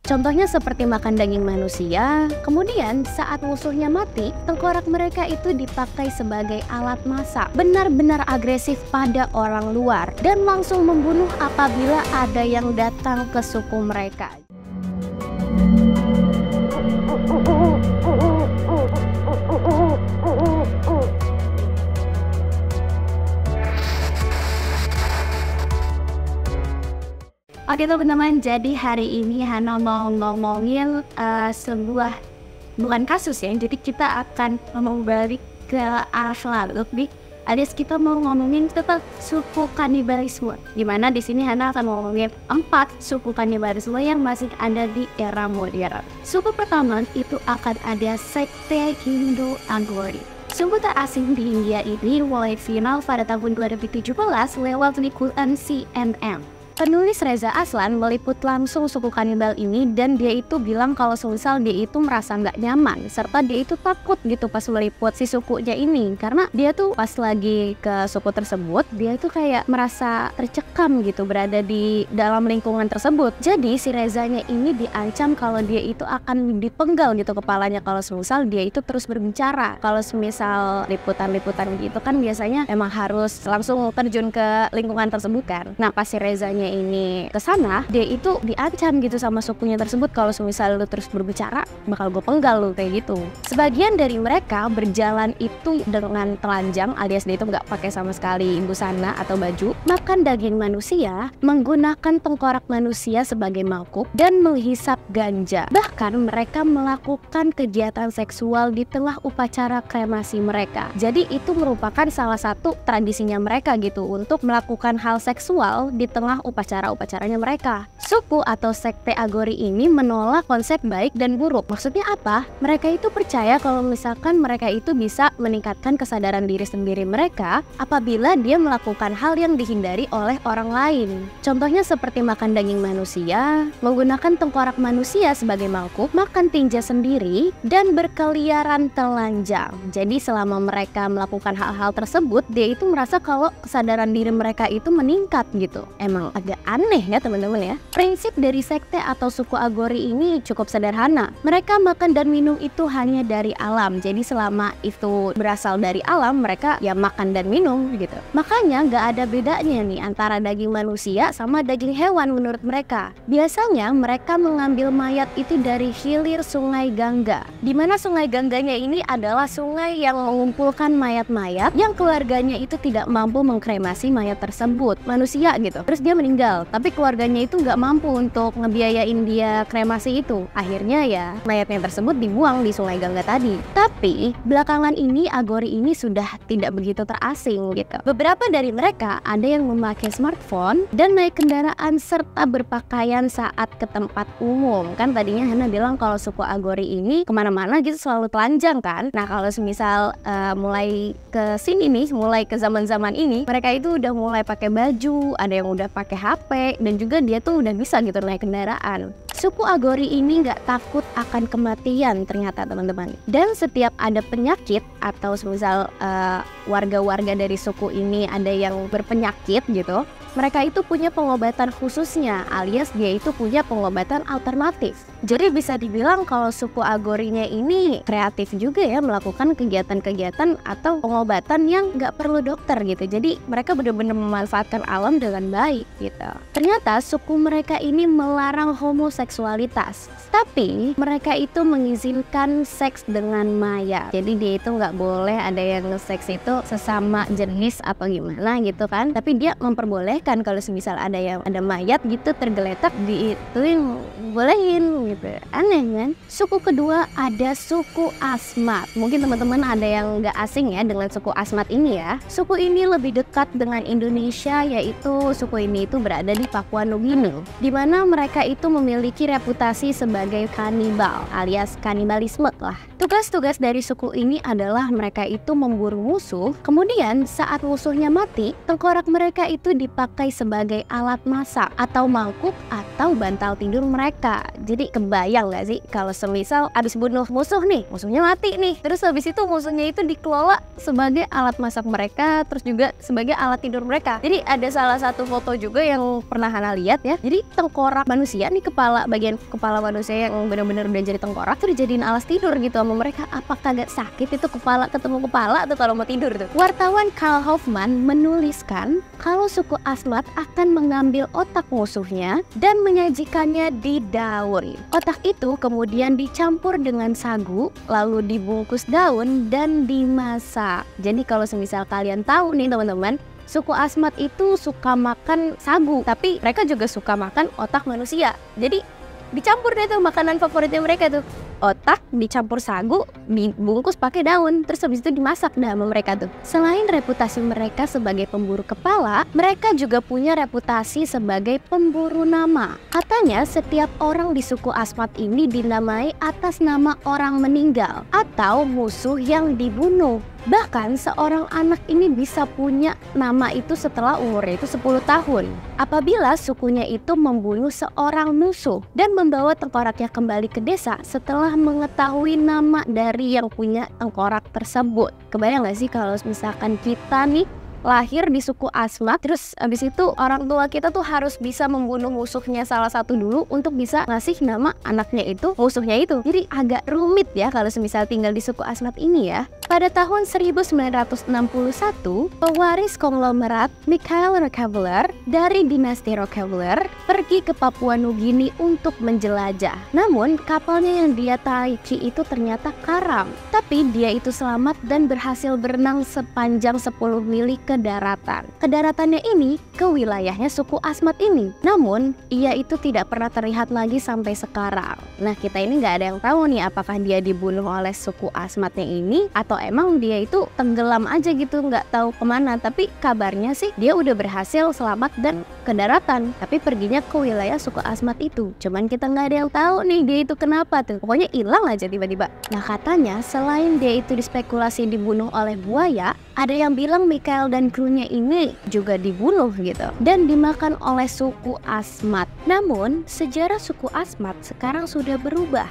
Contohnya seperti makan daging manusia, kemudian saat musuhnya mati, tengkorak mereka itu dipakai sebagai alat masak. Benar-benar agresif pada orang luar dan langsung membunuh apabila ada yang datang ke suku mereka. Oke teman-teman, jadi hari ini Hana mau ngomongin sebuah, bukan kasus ya, jadi kita akan mau balik ke arah lalu nih, alias kita mau ngomongin tentang suku kanibalisme. Dimana di sini Hana akan ngomongin 4 suku kanibalisme yang masih ada di era modern. Suku pertama itu akan ada sekte Hindu-Agori. Suku terasing di India ini mulai final pada tahun 2017 lewat liputan CNN. Penulis Reza Aslan meliput langsung suku kanibal ini dan dia itu bilang kalau semisal dia itu merasa nggak nyaman serta dia itu takut gitu pas meliput si sukunya ini, karena dia tuh pas lagi ke suku tersebut dia itu kayak merasa tercekam gitu berada di dalam lingkungan tersebut. Jadi si Rezanya ini diancam kalau dia itu akan dipenggal gitu kepalanya kalau semisal dia itu terus berbicara. Kalau semisal liputan-liputan gitu kan biasanya emang harus langsung terjun ke lingkungan tersebut kan. Nah pas si Rezanya ini kesana, dia itu diancam gitu sama sukunya tersebut kalau semisal lu terus berbicara bakal gue penggal lu kayak gitu. Sebagian dari mereka berjalan itu dengan telanjang alias dia itu nggak pakai sama sekali busana atau baju, makan daging manusia, menggunakan tengkorak manusia sebagai mangkuk dan menghisap ganja. Bahkan mereka melakukan kegiatan seksual di tengah upacara kremasi mereka. Jadi itu merupakan salah satu tradisinya mereka gitu untuk melakukan hal seksual di tengah upacara-upacaranya mereka. Suku atau sekte Agori ini menolak konsep baik dan buruk. Maksudnya apa? Mereka itu percaya kalau misalkan mereka itu bisa meningkatkan kesadaran diri sendiri mereka apabila dia melakukan hal yang dihindari oleh orang lain. Contohnya seperti makan daging manusia, menggunakan tengkorak manusia sebagai mangkuk, makan tinja sendiri, dan berkeliaran telanjang. Jadi selama mereka melakukan hal-hal tersebut, dia itu merasa kalau kesadaran diri mereka itu meningkat gitu. Emang agak aneh ya teman-teman ya. Prinsip dari sekte atau suku Agori ini cukup sederhana. Mereka makan dan minum itu hanya dari alam. Jadi selama itu berasal dari alam, mereka ya makan dan minum gitu. Makanya nggak ada bedanya nih antara daging manusia sama daging hewan menurut mereka. Biasanya mereka mengambil mayat itu dari hilir sungai Gangga. Dimana sungai Gangganya ini adalah sungai yang mengumpulkan mayat-mayat yang keluarganya itu tidak mampu mengkremasi mayat tersebut. Manusia gitu. Terus dia meninggal, tapi keluarganya itu nggak mampu untuk ngebiayain dia kremasi itu. Akhirnya ya mayatnya tersebut dibuang di sungai Gangga tadi. Tapi belakangan ini Agori ini sudah tidak begitu terasing gitu. Beberapa dari mereka ada yang memakai smartphone dan naik kendaraan serta berpakaian saat ke tempat umum. Kan tadinya Hana bilang kalau suku Agori ini kemana-mana gitu selalu telanjang kan. Nah kalau semisal mulai ke sini nih, mulai ke zaman-zaman ini, mereka itu udah mulai pakai baju, ada yang udah pakai HP, dan juga dia tuh udah bisa gitu naik kendaraan. Suku Agori ini nggak takut akan kematian ternyata teman-teman. Dan setiap ada penyakit atau semisal warga-warga dari suku ini ada yang berpenyakit gitu, mereka itu punya pengobatan khususnya, alias dia itu punya pengobatan alternatif. Jadi bisa dibilang kalau suku Agorinya ini kreatif juga ya melakukan kegiatan-kegiatan atau pengobatan yang nggak perlu dokter gitu. Jadi mereka benar-benar memanfaatkan alam dengan baik gitu. Ternyata suku mereka ini melarang homoseksualitas, tapi mereka itu mengizinkan seks dengan mayat. Jadi dia itu nggak boleh ada yang seks itu sesama jenis atau gimana gitu kan. Tapi dia memperbolehkan kalau semisal ada mayat gitu tergeletak diituin bolehin gitu. Aneh kan? Suku kedua ada suku Asmat. Mungkin teman-teman ada yang nggak asing ya dengan suku Asmat ini ya. Suku ini lebih dekat dengan Indonesia, yaitu suku ini itu berada di Papua Nugini, di mana mereka itu memiliki reputasi sebagai kanibal alias kanibalisme lah. Tugas-tugas dari suku ini adalah mereka itu memburu musuh, kemudian saat musuhnya mati, tengkorak mereka itu dipakai dipakai sebagai alat masak atau mangkuk atau bantal tidur mereka. Jadi kebayang gak sih kalau semisal abis bunuh musuh nih, musuhnya mati nih, terus habis itu musuhnya itu dikelola sebagai alat masak mereka, terus juga sebagai alat tidur mereka. Jadi ada salah satu foto juga yang pernah Hana lihat ya. Jadi tengkorak manusia nih, bagian kepala manusia yang benar-benar udah jadi tengkorak tuh dijadiin alas tidur gitu sama mereka. Apakah gak sakit itu kepala ketemu kepala tuh kalau mau tidur tuh? Wartawan Karl Hoffman menuliskan kalau suku Asmat akan mengambil otak musuhnya dan menyajikannya di daun. Otak itu kemudian dicampur dengan sagu, lalu dibungkus daun dan dimasak. Jadi kalau semisal kalian tahu nih teman-teman, suku Asmat itu suka makan sagu, tapi mereka juga suka makan otak manusia. Jadi dicampur deh tuh makanan favoritnya mereka tuh. Otak dicampur sagu, dibungkus pakai daun, terus habis itu dimasak dah sama mereka tuh. Selain reputasi mereka sebagai pemburu kepala, mereka juga punya reputasi sebagai pemburu nama. Katanya setiap orang di suku Asmat ini dinamai atas nama orang meninggal atau musuh yang dibunuh. Bahkan seorang anak ini bisa punya nama itu setelah umurnya itu 10 tahun. Apabila sukunya itu membunuh seorang musuh dan membawa tengkoraknya kembali ke desa setelah mengetahui nama dari yang punya tengkorak tersebut. Kebayang gak sih kalau misalkan kita nih lahir di suku Asmat, terus abis itu orang tua kita tuh harus bisa membunuh musuhnya salah satu dulu untuk bisa ngasih nama anaknya itu musuhnya itu. Jadi agak rumit ya kalau semisal tinggal di suku Asmat ini ya. Pada tahun 1961, pewaris konglomerat Mikhail Rockefeller dari dinasti Rockefeller pergi ke Papua Nugini untuk menjelajah. Namun kapalnya yang dia taiki itu ternyata karam, tapi dia itu selamat dan berhasil berenang sepanjang 10 mili ke daratan. Kedaratannya ini ke wilayahnya suku Asmat ini. Namun ia itu tidak pernah terlihat lagi sampai sekarang. Nah, kita ini nggak ada yang tahu nih apakah dia dibunuh oleh suku Asmatnya ini atau emang dia itu tenggelam aja gitu, nggak tahu kemana. Tapi kabarnya sih dia udah berhasil selamat dan ke daratan, tapi perginya ke wilayah suku Asmat itu. Cuman kita nggak ada yang tahu nih dia itu kenapa tuh, pokoknya hilang aja tiba-tiba. Nah, katanya selain dia itu dispekulasi dibunuh oleh buaya, ada yang bilang Mikhail dan krunya ini juga dibunuh gitu dan dimakan oleh suku Asmat. Namun sejarah suku Asmat sekarang sudah berubah.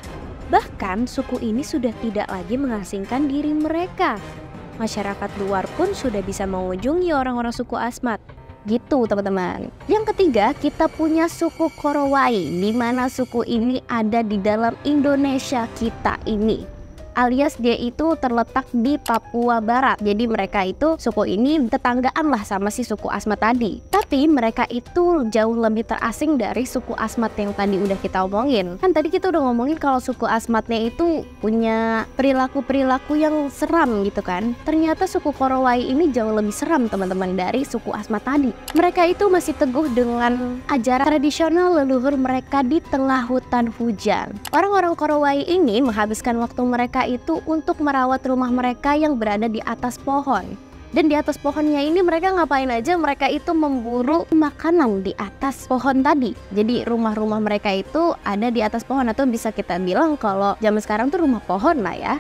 Bahkan suku ini sudah tidak lagi mengasingkan diri mereka. Masyarakat luar pun sudah bisa mengunjungi orang-orang suku Asmat. Gitu teman-teman. Yang ketiga, kita punya suku Korowai, di mana suku ini ada di dalam Indonesia kita ini. Alias dia itu terletak di Papua Barat. Jadi mereka itu, suku ini tetanggaan lah sama si suku Asmat tadi. Tapi mereka itu jauh lebih terasing dari suku Asmat yang tadi udah kita omongin. Kan tadi kita udah ngomongin kalau suku Asmatnya itu punya perilaku-perilaku yang seram gitu kan. Ternyata suku Korowai ini jauh lebih seram teman-teman dari suku Asmat tadi. Mereka itu masih teguh dengan ajaran tradisional leluhur mereka di tengah hutan hujan. Orang-orang Korowai ini menghabiskan waktu mereka itu untuk merawat rumah mereka yang berada di atas pohon. Dan di atas pohonnya ini mereka ngapain aja? Mereka itu memburu makanan di atas pohon tadi. Jadi rumah-rumah mereka itu ada di atas pohon, atau bisa kita bilang kalau zaman sekarang tuh rumah pohon lah ya.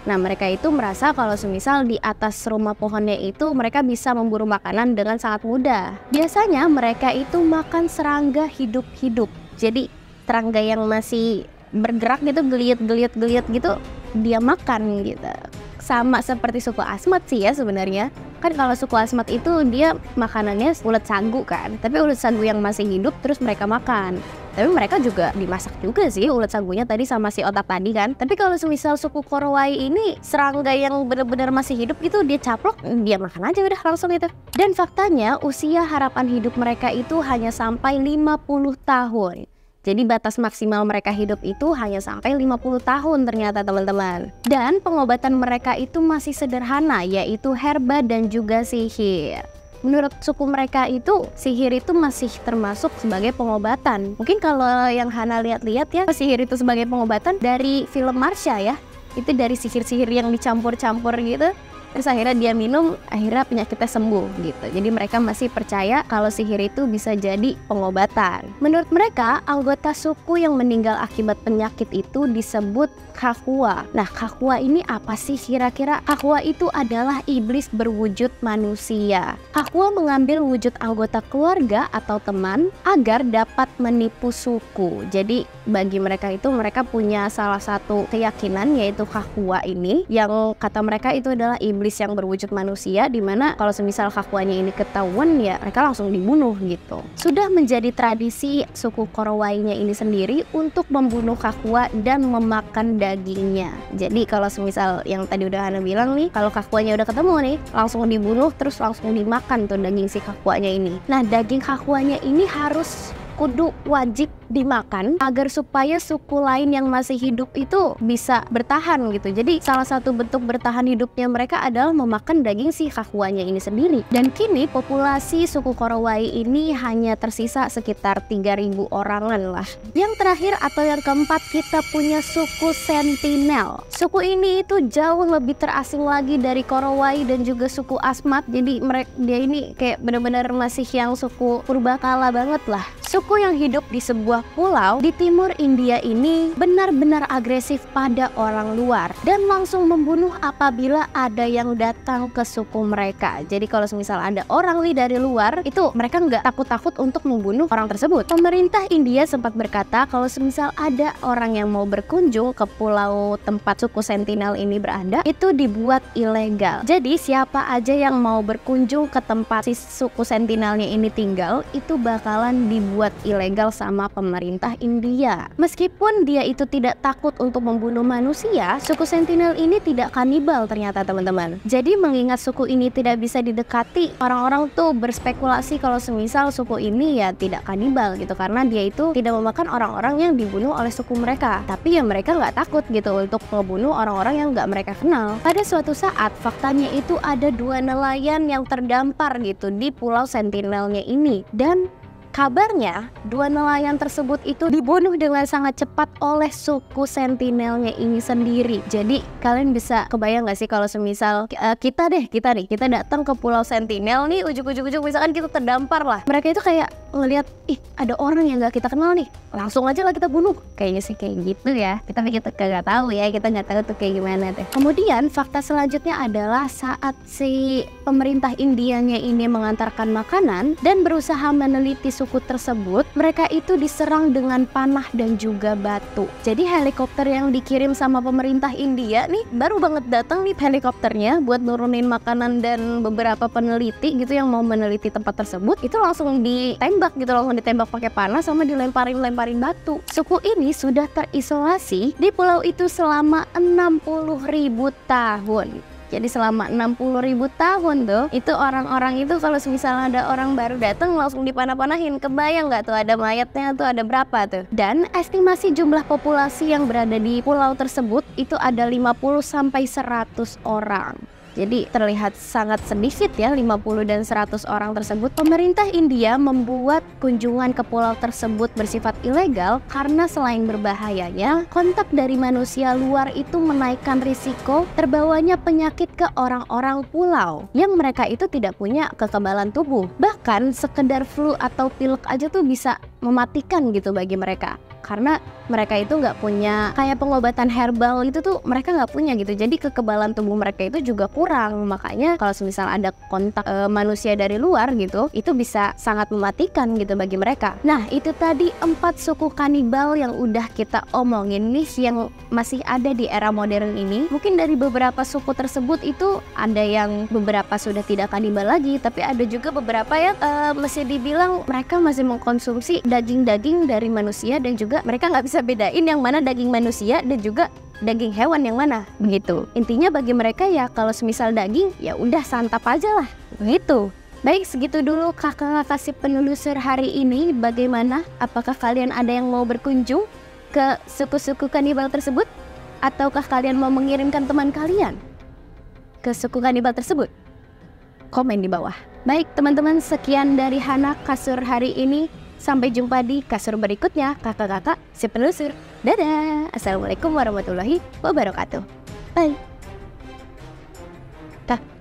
Nah, mereka itu merasa kalau semisal di atas rumah pohonnya itu mereka bisa memburu makanan dengan sangat mudah. Biasanya mereka itu makan serangga hidup-hidup. Jadi serangga yang masih bergerak gitu, geliat gitu, dia makan gitu. Sama seperti suku Asmat sih ya sebenarnya. Kan kalau suku Asmat itu dia makanannya ulet sagu kan, tapi ulet sagu yang masih hidup terus mereka makan. Tapi mereka juga dimasak juga sih ulet sagunya tadi sama si otak tadi kan. Tapi kalau semisal suku Korowai ini serangga yang benar-benar masih hidup gitu, dia caplok, dia makan aja udah langsung itu. Dan faktanya usia harapan hidup mereka itu hanya sampai 50 tahun. Jadi batas maksimal mereka hidup itu hanya sampai 50 tahun ternyata teman-teman. Dan pengobatan mereka itu masih sederhana, yaitu herba dan juga sihir. Menurut suku mereka itu, sihir itu masih termasuk sebagai pengobatan. Mungkin kalau yang Hana lihat-lihat ya, sihir itu sebagai pengobatan dari film Marsha ya. Itu dari sihir-sihir yang dicampur-campur gitu. Terus akhirnya dia minum, akhirnya penyakitnya sembuh gitu. Jadi mereka masih percaya kalau sihir itu bisa jadi pengobatan. Menurut mereka, anggota suku yang meninggal akibat penyakit itu disebut Kakua. Nah, Kakua ini apa sih kira-kira? Kakua itu adalah iblis berwujud manusia. Kakua mengambil wujud anggota keluarga atau teman agar dapat menipu suku. Jadi bagi mereka itu, mereka punya salah satu keyakinan, yaitu Kakua ini, yang kata mereka itu adalah iblis yang berwujud manusia, dimana kalau semisal Kakuanya ini ketahuan ya mereka langsung dibunuh gitu. Sudah menjadi tradisi suku Korowainya ini sendiri untuk membunuh Kakua dan memakan dagingnya. Jadi kalau semisal yang tadi udah Hana bilang nih, kalau Kakuanya udah ketemu nih, langsung dibunuh terus langsung dimakan tuh daging si Kakuanya ini. Nah, daging Kakuanya ini harus kudu wajib dimakan agar supaya suku lain yang masih hidup itu bisa bertahan gitu. Jadi salah satu bentuk bertahan hidupnya mereka adalah memakan daging si Kakuanya ini sendiri. Dan kini populasi suku Korowai ini hanya tersisa sekitar 3.000 orangan lah. Yang terakhir atau yang keempat, kita punya suku Sentinel. Suku ini itu jauh lebih terasing lagi dari Korowai dan juga suku Asmat. Jadi dia ini kayak benar-benar masih yang suku purbakala banget lah. Suku yang hidup di sebuah pulau di timur India ini benar-benar agresif pada orang luar dan langsung membunuh apabila ada yang datang ke suku mereka. Jadi kalau misal ada orang nih dari luar, itu mereka nggak takut-takut untuk membunuh orang tersebut. Pemerintah India sempat berkata kalau semisal ada orang yang mau berkunjung ke pulau tempat suku Sentinel ini berada, itu dibuat ilegal. Jadi siapa aja yang mau berkunjung ke tempat si suku Sentinelnya ini tinggal, itu bakalan dibuat ilegal sama pemerintah India. Meskipun dia itu tidak takut untuk membunuh manusia, suku Sentinel ini tidak kanibal ternyata teman-teman. Jadi mengingat suku ini tidak bisa didekati, orang-orang tuh berspekulasi kalau semisal suku ini ya tidak kanibal gitu, karena dia itu tidak memakan orang-orang yang dibunuh oleh suku mereka. Tapi ya mereka nggak takut gitu untuk membunuh orang-orang yang nggak mereka kenal. Pada suatu saat faktanya itu ada 2 nelayan yang terdampar gitu di pulau Sentinelnya ini, dan kabarnya 2 nelayan tersebut itu dibunuh dengan sangat cepat oleh suku Sentinelnya ini sendiri. Jadi kalian bisa kebayang gak sih kalau semisal kita datang ke pulau Sentinel nih, ujuk-ujuk misalkan kita terdampar lah. Mereka itu kayak ngelihat, ih ada orang yang gak kita kenal nih, langsung aja lah kita bunuh. Kayaknya sih kayak gitu ya. Tapi kita gak tahu ya, kita gak tahu tuh kayak gimana deh. Kemudian fakta selanjutnya adalah saat si pemerintah Indianya ini mengantarkan makanan dan berusaha meneliti suku tersebut, mereka itu diserang dengan panah dan juga batu. Jadi helikopter yang dikirim sama pemerintah India nih, baru banget datang nih helikopternya buat nurunin makanan dan beberapa peneliti gitu yang mau meneliti tempat tersebut, itu langsung ditembak gitu, langsung ditembak pakai panah sama dilemparin batu. Suku ini sudah terisolasi di pulau itu selama 60.000 tahun. Jadi selama 60.000 tahun tuh, itu orang-orang itu kalau misalnya ada orang baru datang langsung dipanah-panahin. Kebayang nggak tuh ada mayatnya tuh ada berapa tuh? Dan estimasi jumlah populasi yang berada di pulau tersebut itu ada 50-100 orang. Jadi terlihat sangat sedikit ya, 50 dan 100 orang tersebut. Pemerintah India membuat kunjungan ke pulau tersebut bersifat ilegal karena selain berbahayanya, kontak dari manusia luar itu menaikkan risiko terbawanya penyakit ke orang-orang pulau yang mereka itu tidak punya kekebalan tubuh. Bahkan sekedar flu atau pilek aja tuh bisa mematikan gitu bagi mereka. Karena mereka itu nggak punya kayak pengobatan herbal itu tuh mereka nggak punya gitu. Jadi kekebalan tubuh mereka itu juga kurang. Makanya kalau misal ada kontak manusia dari luar gitu, itu bisa sangat mematikan gitu bagi mereka. Nah itu tadi 4 suku kanibal yang udah kita omongin nih, yang masih ada di era modern ini. Mungkin dari beberapa suku tersebut itu ada yang beberapa sudah tidak kanibal lagi, tapi ada juga beberapa yang masih dibilang mereka masih mengkonsumsi daging-daging dari manusia, dan juga mereka nggak bisa bedain yang mana daging manusia dan juga daging hewan yang mana begitu. Intinya bagi mereka ya kalau semisal daging ya udah santap aja lah begitu. Baik, segitu dulu kakak kasih penelusur hari ini. Bagaimana? Apakah kalian ada yang mau berkunjung ke suku-suku kanibal tersebut? Ataukah kalian mau mengirimkan teman kalian ke suku kanibal tersebut? Komen di bawah. Baik teman-teman, sekian dari Hana kasur hari ini. Sampai jumpa di kasur berikutnya, kakak-kakak si penelusur. Dadah. Assalamualaikum warahmatullahi wabarakatuh. Bye. kita